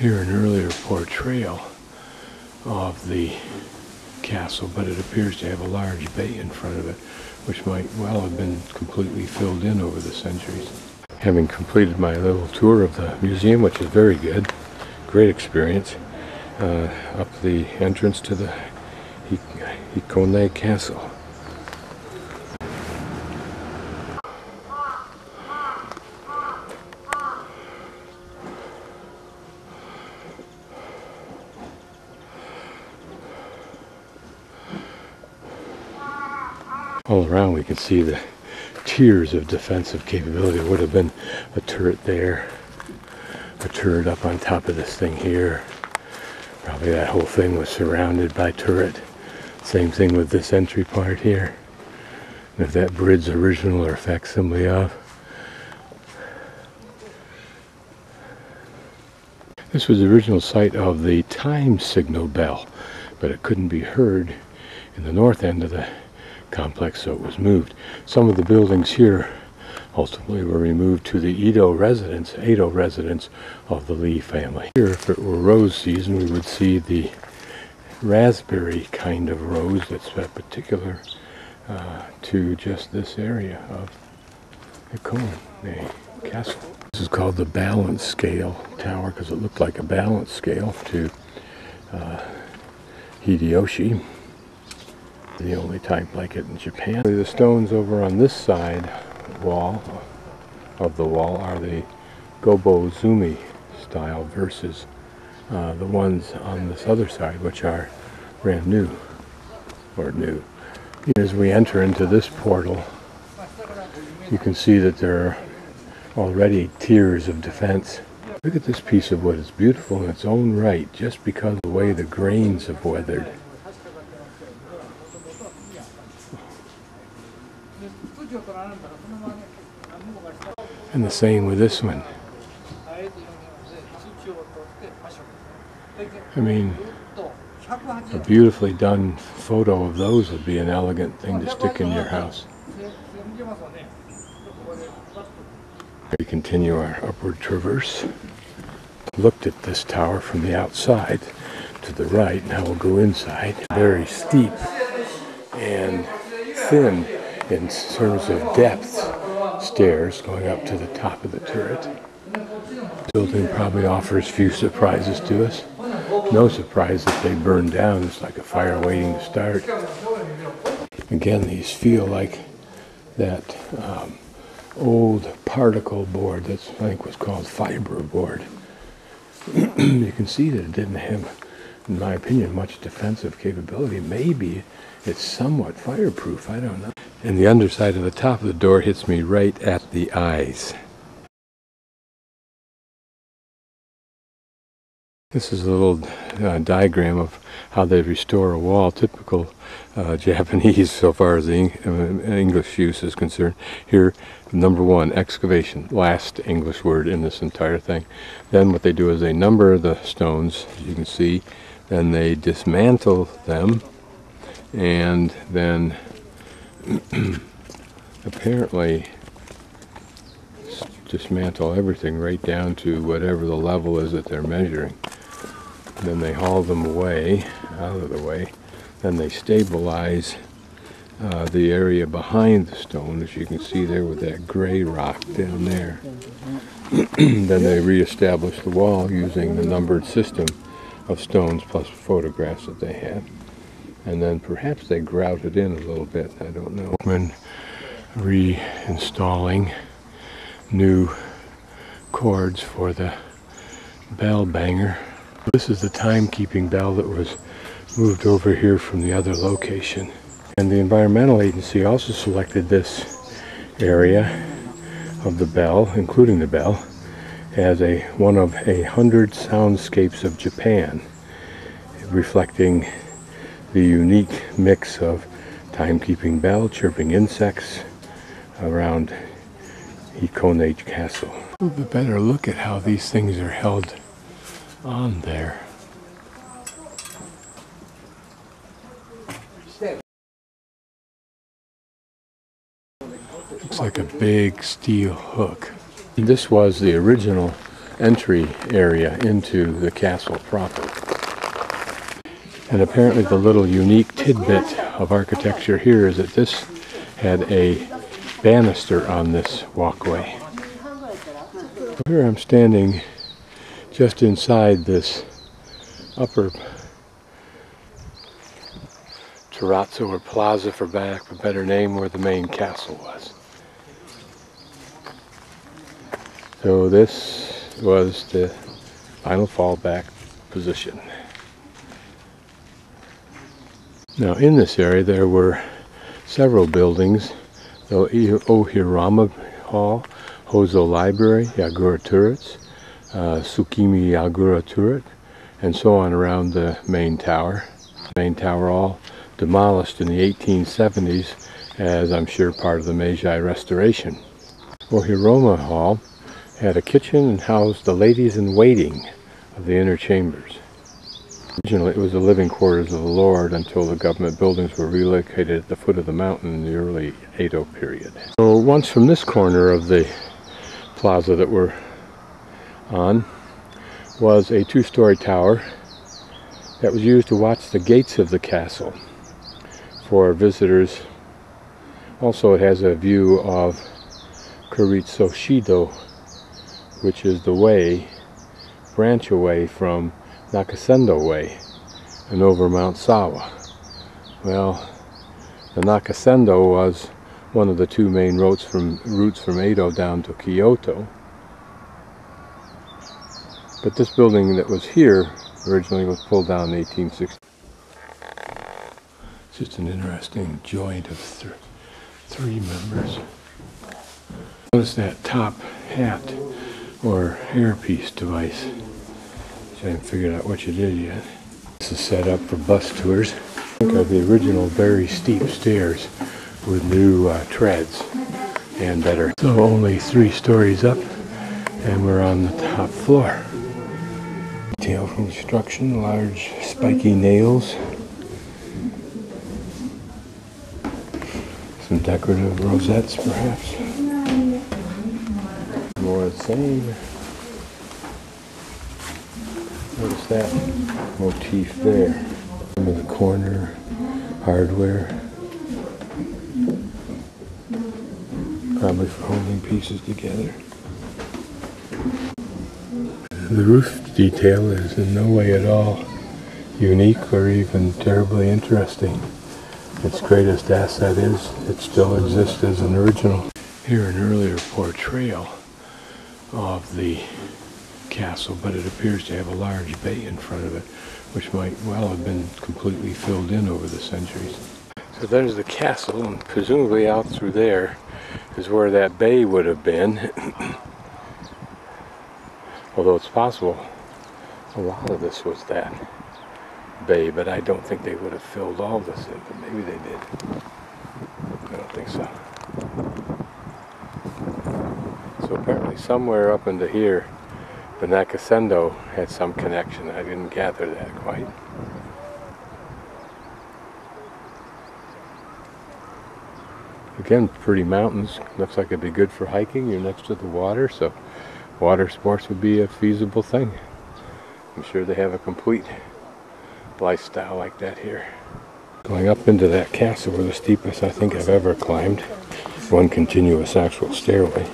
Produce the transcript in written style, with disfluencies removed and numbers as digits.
Here an earlier portrayal of the castle, but it appears to have a large bay in front of it, which might well have been completely filled in over the centuries. Having completed my little tour of the museum, which is very good, great experience, up the entrance to the Hikone Castle. All around we can see the tiers of defensive capability. There would have been a turret there, a turret up on top of this thing here. Probably that whole thing was surrounded by turret. Same thing with this entry part here. And if that bridge's original or facsimile of. This was the original site of the time signal bell, but it couldn't be heard in the north end of the complex, so it was moved. Some of the buildings here ultimately were removed to the Edo residence of the Lee family. Here, if it were rose season, we would see the raspberry kind of rose that's particular to just this area of Hikone Castle. This is called the balance scale tower because it looked like a balance scale to Hideyoshi. The only type like it in Japan. The stones over on this side wall of the wall are the Gobozumi style versus the ones on this other side, which are brand new or new. As we enter into this portal, you can see that there are already tiers of defense. Look at this piece of wood. It's beautiful in its own right just because of the way the grains have weathered. And the same with this one. I mean, a beautifully done photo of those would be an elegant thing to stick in your house. We continue our upward traverse. Looked at this tower from the outside to the right. Now we'll go inside. Very steep and thin in terms of depth stairs going up to the top of the turret. The building probably offers few surprises to us. No surprise that they burned down. It's like a fire waiting to start. Again, these feel like that old particle board that I think was called fiber board. You can see that it didn't have, in my opinion, much defensive capability. Maybe it's somewhat fireproof, I don't know. And the underside of the top of the door hits me right at the eyes. This is a little diagram of how they restore a wall, typical Japanese so far as the English use is concerned. Here, number one, excavation, last English word in this entire thing. Then what they do is they number the stones, as you can see, then they dismantle them, and then apparently dismantle everything right down to whatever the level is that they're measuring. Then they haul them away, out of the way. Then they stabilize the area behind the stone, as you can see there with that gray rock down there. Then they reestablish the wall using the numbered system of stones plus photographs that they have. And then perhaps they grout it in a little bit, I don't know. When reinstalling new cords for the bell banger. This is the timekeeping bell that was moved over here from the other location. And the environmental agency also selected this area of the bell, including the bell, as one of 100 soundscapes of Japan, reflecting the unique mix of timekeeping bell, chirping insects around Hikone Castle. A little bit better look at how these things are held on there. Looks like a big steel hook. This was the original entry area into the castle proper. And apparently the little unique tidbit of architecture here is that this had a banister on this walkway. Here I'm standing just inside this upper terrazzo or plaza, for lack of a better name, where the main castle was. So this was the final fallback position. Now in this area there were several buildings: the Ohirama Hall, Hozo Library, Yagura Turrets, Tsukimi Yagura Turret, and so on around the main tower. The main tower all demolished in the 1870s as, I'm sure, part of the Meiji Restoration. Ohirama Hall had a kitchen and housed the ladies-in-waiting of the inner chambers. Originally it was the living quarters of the lord until the government buildings were relocated at the foot of the mountain in the early Edo period. So once from this corner of the plaza that we're on was a two-story tower that was used to watch the gates of the castle for visitors. Also, it has a view of Kuritsushido, which is the way, branch away from Nakasendo Way and over Mount Sawa. Well, the Nakasendo was one of the two main routes from Edo down to Kyoto. But this building that was here originally was pulled down in 1860. It's just an interesting joint of three members. Notice that top hat or hairpiece device, which I haven't figured out what it is yet. This is set up for bus tours. I think of the original very steep stairs with new treads and better. So only 3 stories up, and we're on the top floor. Detail construction, large spiky nails, some decorative rosettes perhaps. More of the same. Notice that motif there. Some of the corner hardware, probably for holding pieces together. The roof detail is in no way at all unique or even terribly interesting. Its greatest asset is it still exists as an original. Here an earlier portrayal of the castle, but it appears to have a large bay in front of it, which might well have been completely filled in over the centuries. So there's the castle, and presumably out through there is where that bay would have been. Although it's possible a lot of this was that bay, but I don't think they would have filled all this in, but maybe they did. I don't think so. So apparently somewhere up into here, the Nakasendo had some connection. I didn't gather that quite. Again, pretty mountains. Looks like it'd be good for hiking. You're next to the water, so water sports would be a feasible thing. I'm sure they have a complete lifestyle like that here. Going up into that castle were the steepest I think I've ever climbed. One continuous actual stairway.